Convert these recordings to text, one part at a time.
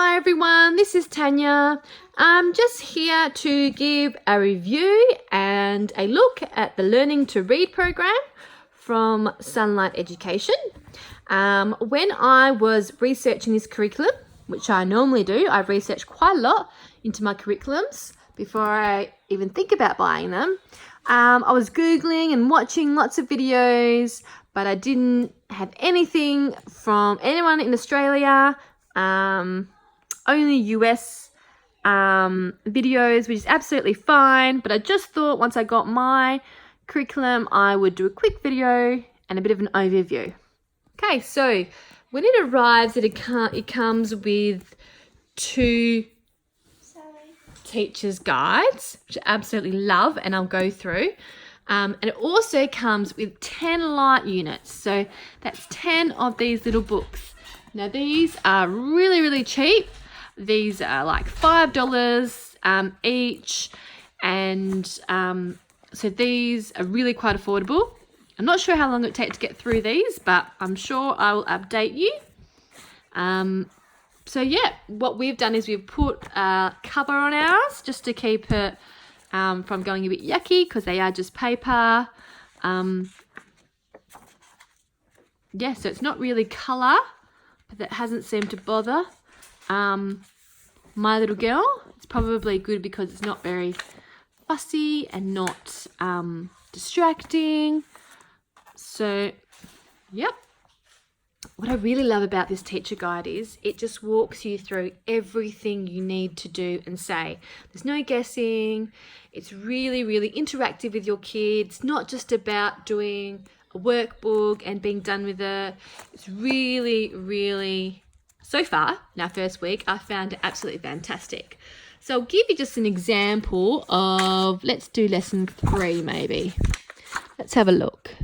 Hi everyone, this is Tanya. I'm just here to give a review and a look at the Learning to Read program from Sunlight Education. When I was researching this curriculum, which I normally do, I've researched quite a lot into my curriculums before I even think about buying them. I was Googling and watching lots of videos, but I didn't have anything from anyone in Australia. Only US videos, which is absolutely fine, but I just thought once I got my curriculum I would do a quick video and a bit of an overview. Okay, so when it arrives it comes with two teacher's guides, which I absolutely love and I'll go through. And it also comes with 10 light units, so that's 10 of these little books. Now these are really cheap. These are like $5 each, and so these are really quite affordable. I'm not sure how long it would take to get through these, but I'm sure I will update you. So yeah, what we've done is we've put a cover on ours just to keep it from going a bit yucky, because they are just paper. Yeah, so it's not really colour, but that hasn't seemed to bother my little girl. It's probably good because it's not very fussy and not distracting. So yep, what I really love about this teacher guide is it just walks you through everything you need to do and say. There's no guessing. It's really interactive with your kids, not just about doing a workbook and being done with it. It's really, so far in our first week, I found it absolutely fantastic. So I'll give you just an example of, let's do lesson 3 maybe. Let's have a look.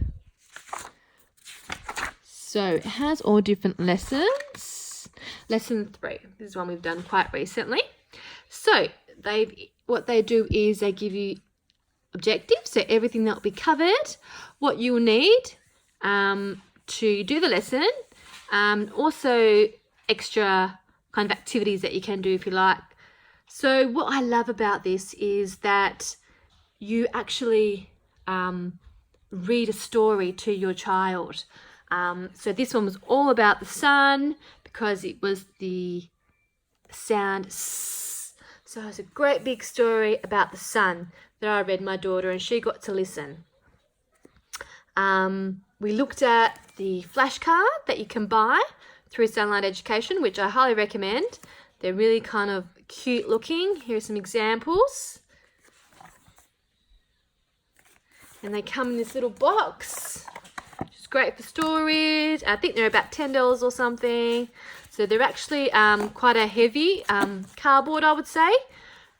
So it has all different lessons. Lesson 3, this is one we've done quite recently. So what they do is they give you objectives, so everything that will be covered, what you'll need to do the lesson, also extra kind of activities that you can do if you like. So what I love about this is that you actually read a story to your child. So this one was all about the sun because it was the sound S. So it's a great big story about the sun that I read my daughter and she got to listen. We looked at the flashcard that you can buy through Sunlight Education, which I highly recommend. They're really kind of cute looking. Here are some examples. And they come in this little box, which is great for storage. I think they're about $10 or something. So they're actually quite a heavy cardboard, I would say.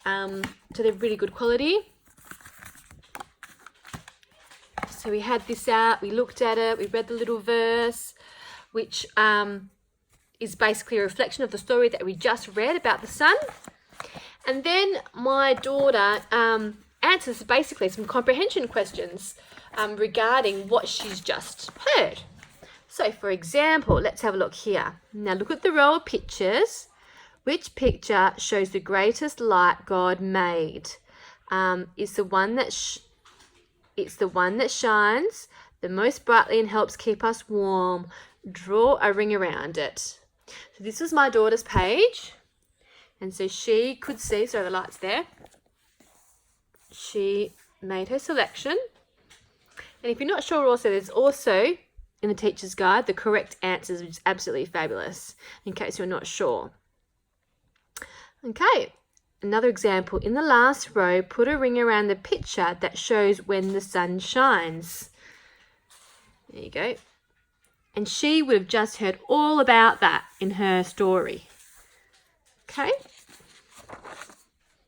So they're really good quality. So we had this out, we looked at it, we read the little verse, which is basically a reflection of the story that we just read about the sun. And then my daughter answers basically some comprehension questions regarding what she's just heard. So for example, let's have a look here. Now look at the row of pictures. Which picture shows the greatest light God made? It's the one that shines the most brightly and helps keep us warm. Draw a ring around it. So this was my daughter's page, and so she could see, sorry the light's there, she made her selection. And if you're not sure also, there's also in the teacher's guide the correct answers, which is absolutely fabulous in case you're not sure. Okay, another example. In the last row, put a ring around the picture that shows when the sun shines. There you go. And she would have just heard all about that in her story. Okay.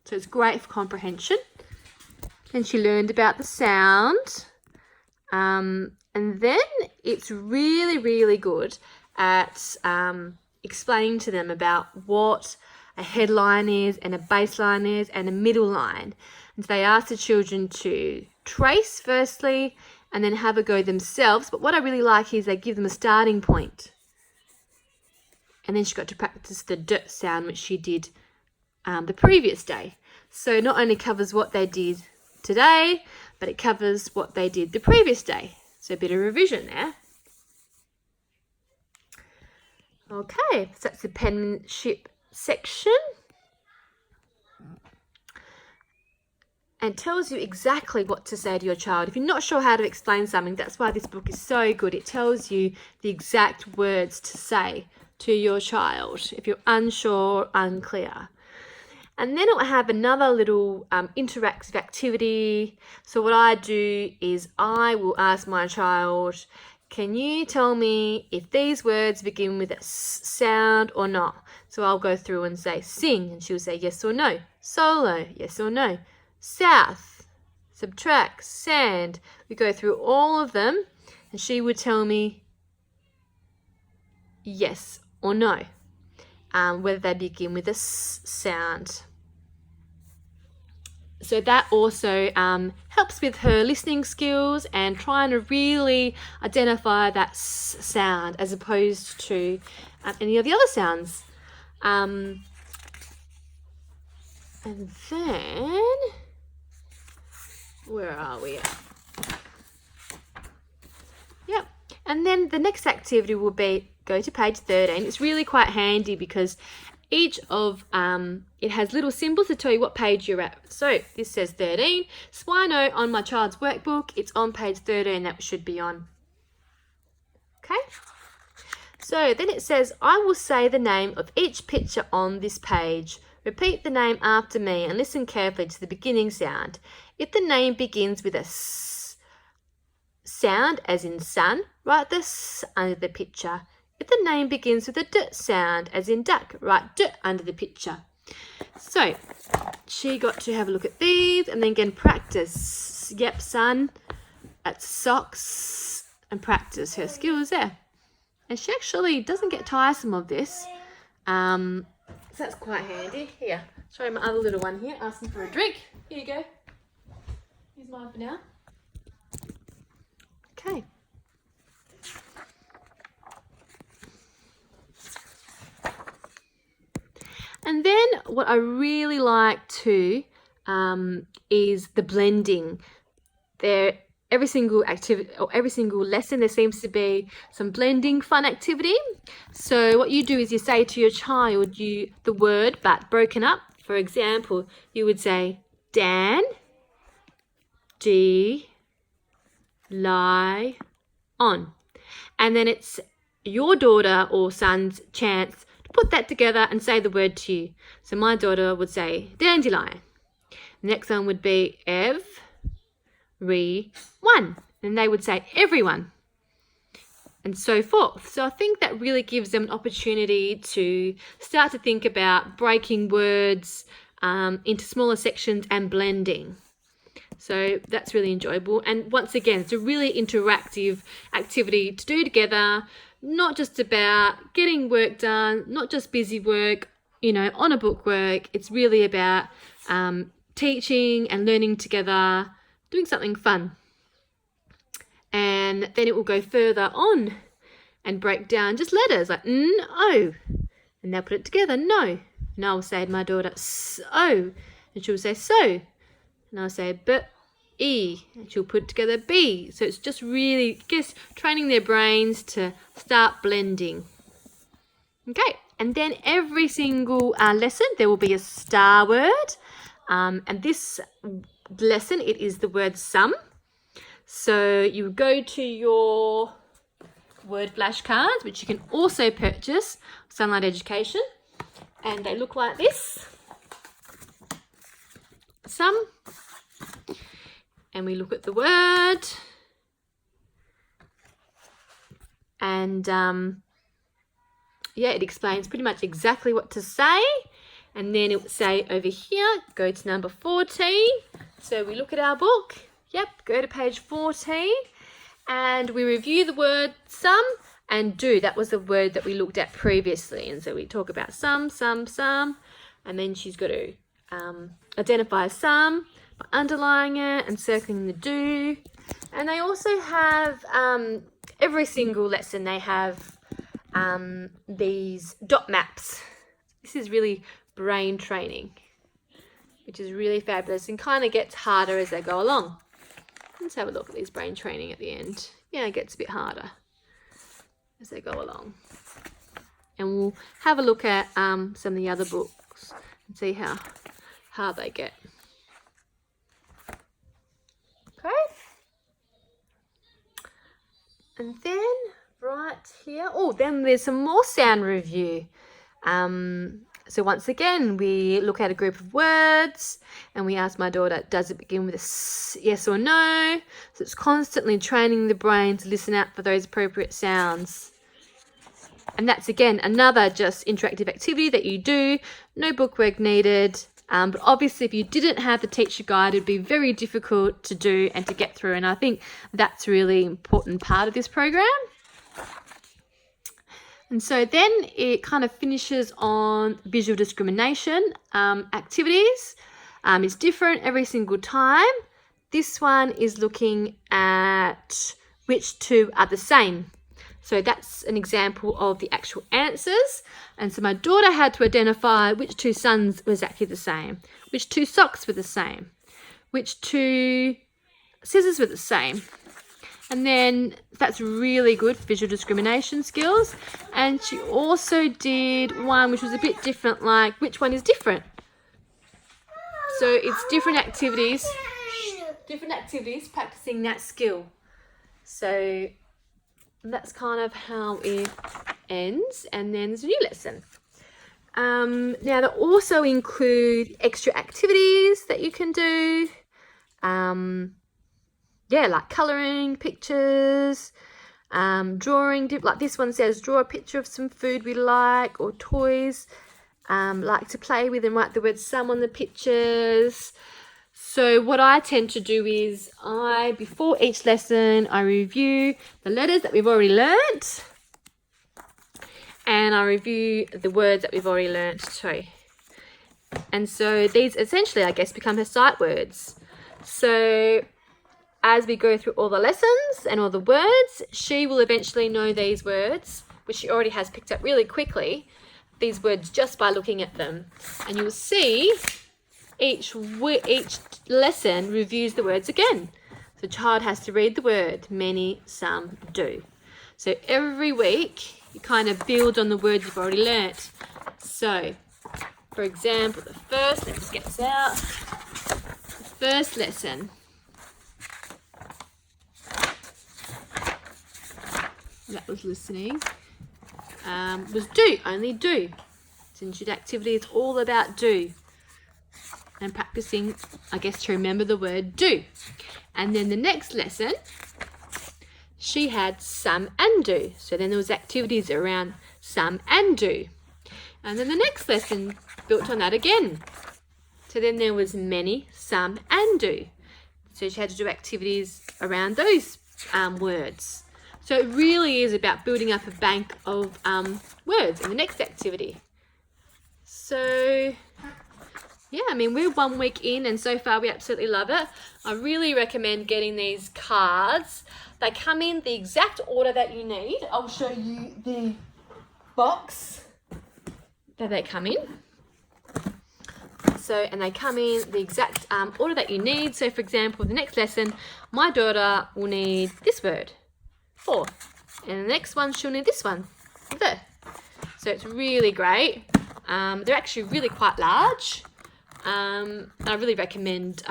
So it's great for comprehension. And she learned about the sound. And then it's really good at explaining to them about what a headline is and a baseline is and a middle line. And so they ask the children to trace firstly and then have a go themselves. But what I really like is they give them a starting point. And then she got to practice the D sound, which she did the previous day. So not only covers what they did today, but it covers what they did the previous day. So a bit of revision there. Okay, so that's the penmanship section. And tells you exactly what to say to your child. If you're not sure how to explain something, that's why this book is so good. It tells you the exact words to say to your child if you're unsure, unclear. And then it will have another little interactive activity. So what I do is I will ask my child, can you tell me if these words begin with a S sound or not? So I'll go through and say sing, and she'll say yes or no. Solo, yes or no. South, subtract, sand. We go through all of them, and she would tell me yes or no, whether they begin with a S sound. So that also helps with her listening skills and trying to really identify that S sound as opposed to any of the other sounds. And then, where are we at? Yep. And then the next activity will be go to page 13. It's really quite handy because each of it has little symbols to tell you what page you're at. So this says 13. So I know on my child's workbook it's on page 13 that should be on. Okay. So then it says, I will say the name of each picture on this page. Repeat the name after me and listen carefully to the beginning sound. If the name begins with a S sound, as in sun, write the S under the picture. If the name begins with a D sound, as in duck, write D under the picture. So she got to have a look at these and then again practice. Yep, sun, that's socks, and practice her skills there. And she actually doesn't get tiresome of this. So that's quite handy. Here, show my other little one here, asking for a drink. Here you go. Here's mine for now. Okay. And then what I really like too is the blending. Every single activity or every single lesson there seems to be some blending fun activity. So what you do is you say to your child the word but broken up. For example, you would say Dan, D, lie, on. And then it's your daughter or son's chance to put that together and say the word to you. So my daughter would say dandelion. The next one would be one, and they would say everyone, and so forth. So I think that really gives them an opportunity to start to think about breaking words into smaller sections and blending. So that's really enjoyable. And once again, it's a really interactive activity to do together, not just about getting work done, not just busy work, on a book work. It's really about teaching and learning together, doing something fun. And then it will go further on and break down just letters like N, O. And they'll put it together, no. And I'll say to my daughter, S-O. And she'll say so. And I'll say B, E. And she'll put it together B. So it's just really, training their brains to start blending. Okay. And then every single lesson, there will be a star word. And this lesson, it is the word some. So you go to your word flashcards, which you can also purchase Sunlight Education, and they look like this. Some, and we look at the word, and it explains pretty much exactly what to say. And then it will say over here, go to number 14. So we look at our book. Yep, go to page 14. And we review the word some and do. That was the word that we looked at previously. And so we talk about some. And then she's got to identify some by underlining it and circling the do. And they also have, every single lesson they have these dot maps. This is really brain training, which is really fabulous and kind of gets harder as they go along. Let's have a look at these brain training at the end. Yeah, it gets a bit harder as they go along. And we'll have a look at some of the other books and see how hard they get. Okay. And then right here, then there's some more sound review. So once again, we look at a group of words and we ask my daughter, does it begin with a yes or no? So it's constantly training the brain to listen out for those appropriate sounds. And that's, again, another just interactive activity that you do. No bookwork needed. But obviously, if you didn't have the teacher guide, it'd be very difficult to do and to get through. And I think that's a really important part of this program. And so then it kind of finishes on visual discrimination activities. It's different every single time. This one is looking at which two are the same. So that's an example of the actual answers. And so my daughter had to identify which two suns were exactly the same, which two socks were the same, which two scissors were the same. And then that's really good for visual discrimination skills. And she also did one which was a bit different, like which one is different. So it's different activities practicing that skill. So that's kind of how it ends. And then there's a new lesson. Now they also include extra activities that you can do. Like colouring, pictures, drawing. Like this one says, draw a picture of some food we like or toys like to play with and write the word some on the pictures. So what I tend to do is before each lesson, I review the letters that we've already learnt and I review the words that we've already learnt too. And so these essentially, I guess, become her sight words. So as we go through all the lessons and all the words, she will eventually know these words, which she already has picked up really quickly, these words just by looking at them. And you'll see each lesson reviews the words again. The child has to read the word, many, some, do. So every week, you kind of build on the words you've already learnt. So, for example, the first, let me get this out, the first lesson. That was listening, was do, only do. Since your activity is all about do. And practicing, I guess, to remember the word do. And then the next lesson, she had some and do. So then there was activities around some and do. And then the next lesson built on that again. So then there was many, some and do. So she had to do activities around those words. So it really is about building up a bank of words in the next activity. So, yeah, I mean, we're 1 week in and so far we absolutely love it. I really recommend getting these cards. They come in the exact order that you need. I'll show you the box that they come in. So, and they come in the exact order that you need. So, for example, the next lesson, my daughter will need this word. 4. And the next one, she'll need this one, the. So it's really great. They're actually really quite large. I really recommend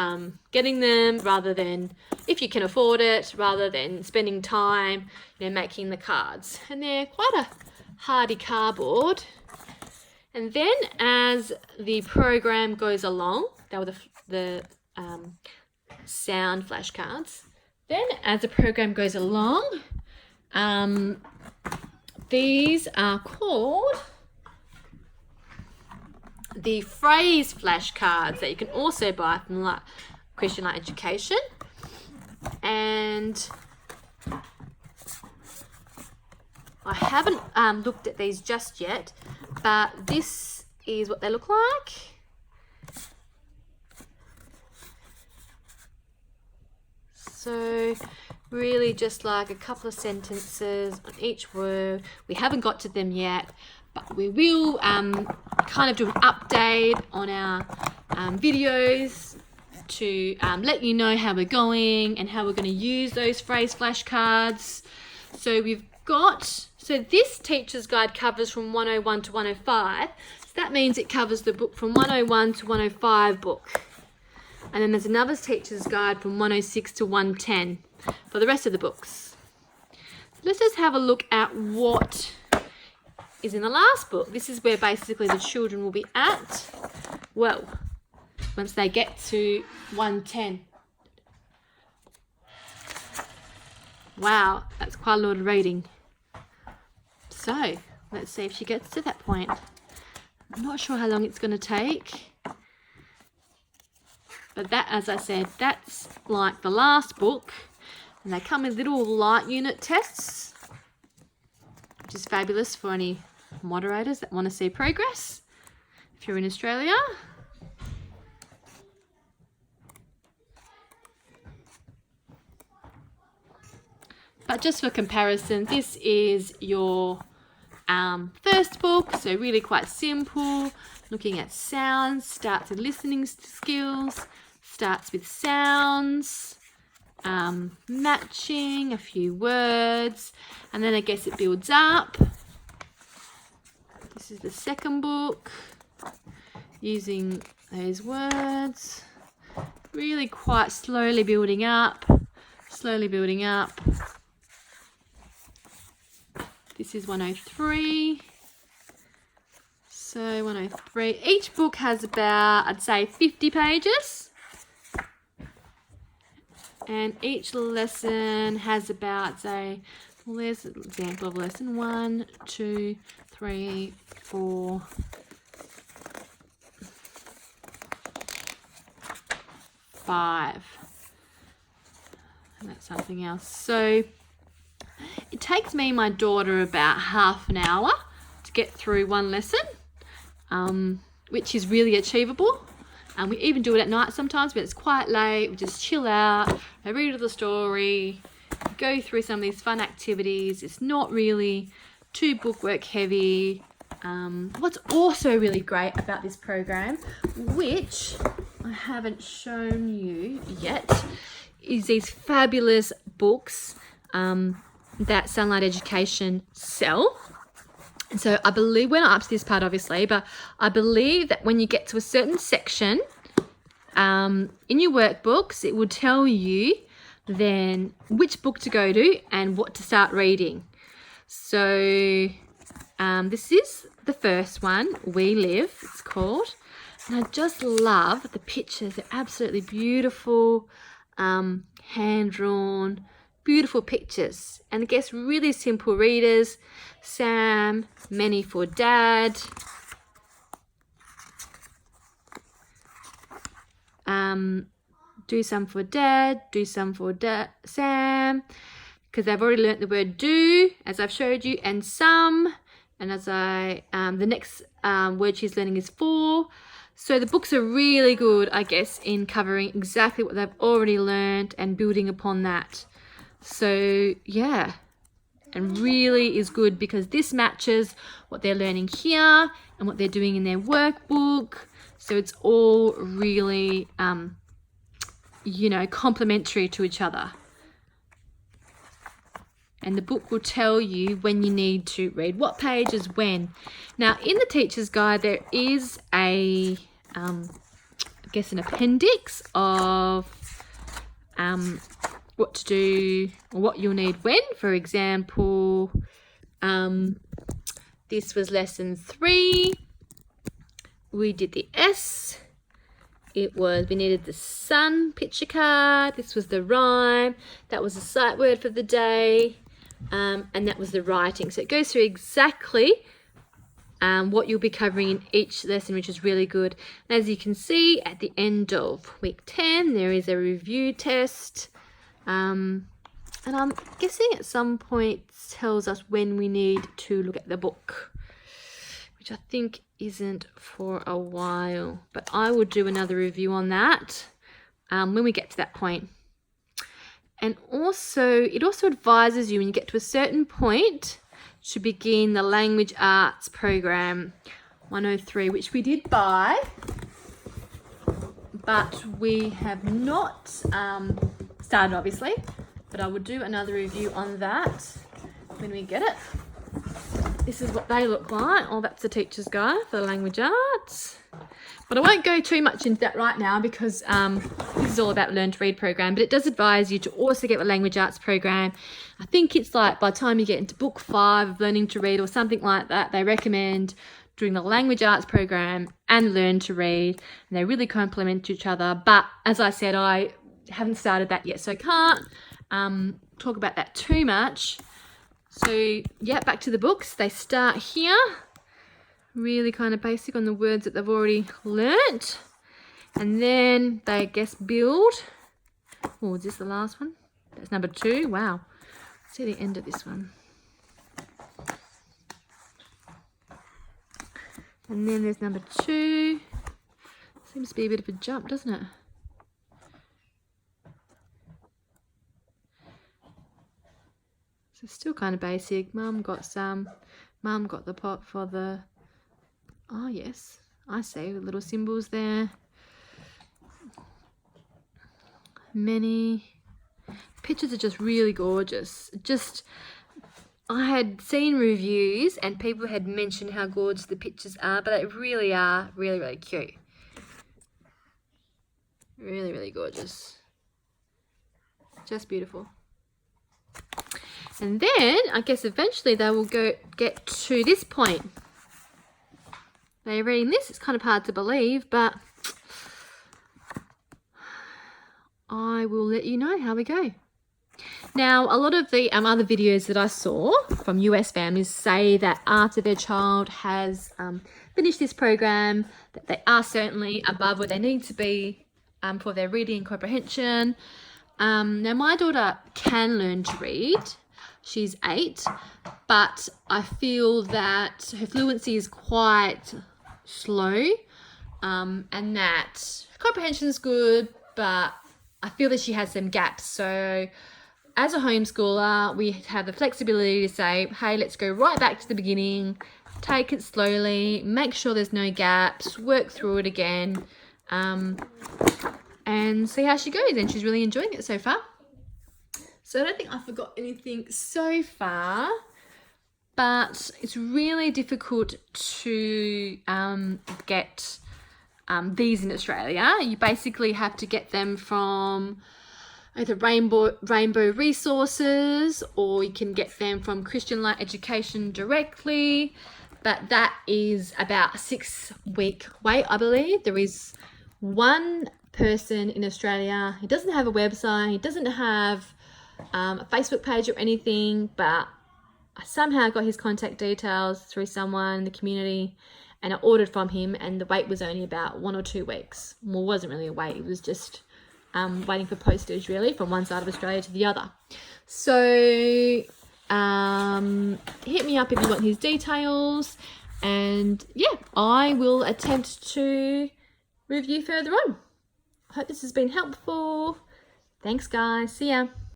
getting them rather than, if you can afford it, rather than spending time, making the cards. And they're quite a hardy cardboard. And then as the program goes along, that were the sound flashcards. Then as the program goes along, these are called the phrase flashcards that you can also buy from Christian Light Education. And I haven't looked at these just yet, but this is what they look like. So Really just like a couple of sentences on each word. We haven't got to them yet, but we will kind of do an update on our videos to let you know how we're going and how we're going to use those phrase flashcards. So so this teacher's guide covers from 101 to 105. So that means it covers the book from 101 to 105 book. And then there's another teacher's guide from 106 to 110 for the rest of the books. Let's just have a look at what is in the last book. This is where basically the children will be at, well, once they get to 110. Wow, that's quite a lot of reading. So, let's see if she gets to that point. I'm not sure how long it's going to take. But that, as I said, that's like the last book. And they come with little light unit tests, which is fabulous for any moderators that want to see progress if you're in Australia. But just for comparison, this is your first book, so really quite simple. Looking at sounds, starts with listening skills, starts with sounds, matching a few words, and then I guess it builds up. This is the second book, using those words, really quite slowly building up, slowly building up. This is 103. So 103. Each book has about, I'd say, 50 pages. And each lesson has about, say, well, there's an example of lesson 1, 2, 3, 4, 5. And that's something else. So it takes me and my daughter about half an hour to get through one lesson, which is really achievable. And we even do it at night sometimes when it's quite late. We just chill out, I read the story, go through some of these fun activities. It's not really too bookwork heavy. What's also really great about this program, which I haven't shown you yet, is these fabulous books that Sunlight Education sell. And so I believe, we're not up to this part obviously, but I believe that when you get to a certain section in your workbooks, it will tell you then which book to go to and what to start reading. So this is the first one, We Live, it's called. And I just love the pictures. They're absolutely beautiful, hand-drawn, beautiful pictures. And I guess really simple readers. Sam, Many for Dad. Do some for Dad, do some for Sam, because they've already learnt the word do, as I've showed you, and some, and as the next word she's learning is for. So the books are really good, I guess, in covering exactly what they've already learnt and building upon that. So yeah, and really is good because this matches what they're learning here and what they're doing in their workbook. So it's all really, complementary to each other. And the book will tell you when you need to read what pages when. Now, in the teacher's guide, there is an appendix of what to do or what you'll need when. For example, this was lesson 3. We did the S. We needed the sun picture card. This was the rhyme. That was the sight word for the day. And that was the writing. So it goes through exactly what you'll be covering in each lesson, which is really good. And as you can see, at the end of week 10, there is a review test. And I'm guessing at some point tells us when we need to look at the book, which I think isn't for a while. But I will do another review on that when we get to that point. And also, it also advises you when you get to a certain point to begin the Language Arts Program 103, which we did buy, but we have not started, obviously. But I will do another review on that when we get it. This is what they look like. Oh, that's the teacher's guide for the language arts. But I won't go too much into that right now because this is all about Learn to Read program. But it does advise you to also get the language arts program. I think it's like by the time you get into book 5 of Learning to Read or something like that, they recommend doing the language arts program and Learn to Read. And they really complement each other. But as I said, I haven't started that yet, so I can't talk about that too much. So yeah, back to the books. They start here, really kind of basic on the words that they've already learnt, and then they, I guess, build. Oh, is this the last one? That's number 2. Wow. Let's see the end of this one. And then there's number 2. Seems to be a bit of a jump, doesn't it? So still kind of basic. Mum got some. Mum got the pot for the... Oh, yes. I see. With little symbols there. Many. Pictures are just really gorgeous. I had seen reviews and people had mentioned how gorgeous the pictures are, but they really are really, really cute. Really, really gorgeous. Just beautiful. And then, I guess eventually they will get to this point. They're reading this. It's kind of hard to believe, but I will let you know how we go. Now, a lot of the other videos that I saw from US families say that after their child has finished this program, that they are certainly above where they need to be for their reading and comprehension. Now, my daughter can learn to read. She's 8, but I feel that her fluency is quite slow, and that comprehension is good, but I feel that she has some gaps. So as a homeschooler, we have the flexibility to say, hey, let's go right back to the beginning, take it slowly, make sure there's no gaps, work through it again, and see how she goes. And she's really enjoying it so far. So I don't think I forgot anything so far, but it's really difficult to get these in Australia. You basically have to get them from either Rainbow Resources, or you can get them from Christian Light Education directly, but that is about a 6-week wait, I believe. There is one person in Australia, he doesn't have a website, he doesn't have a Facebook page or anything, but I somehow got his contact details through someone in the community, and I ordered from him, and the wait was only about 1 or 2 weeks. Well, it wasn't really a wait, it was just waiting for postage, really, from one side of Australia to the other. So hit me up if you want his details, and yeah, I will attempt to review further on. I hope this has been helpful. Thanks, guys. See ya.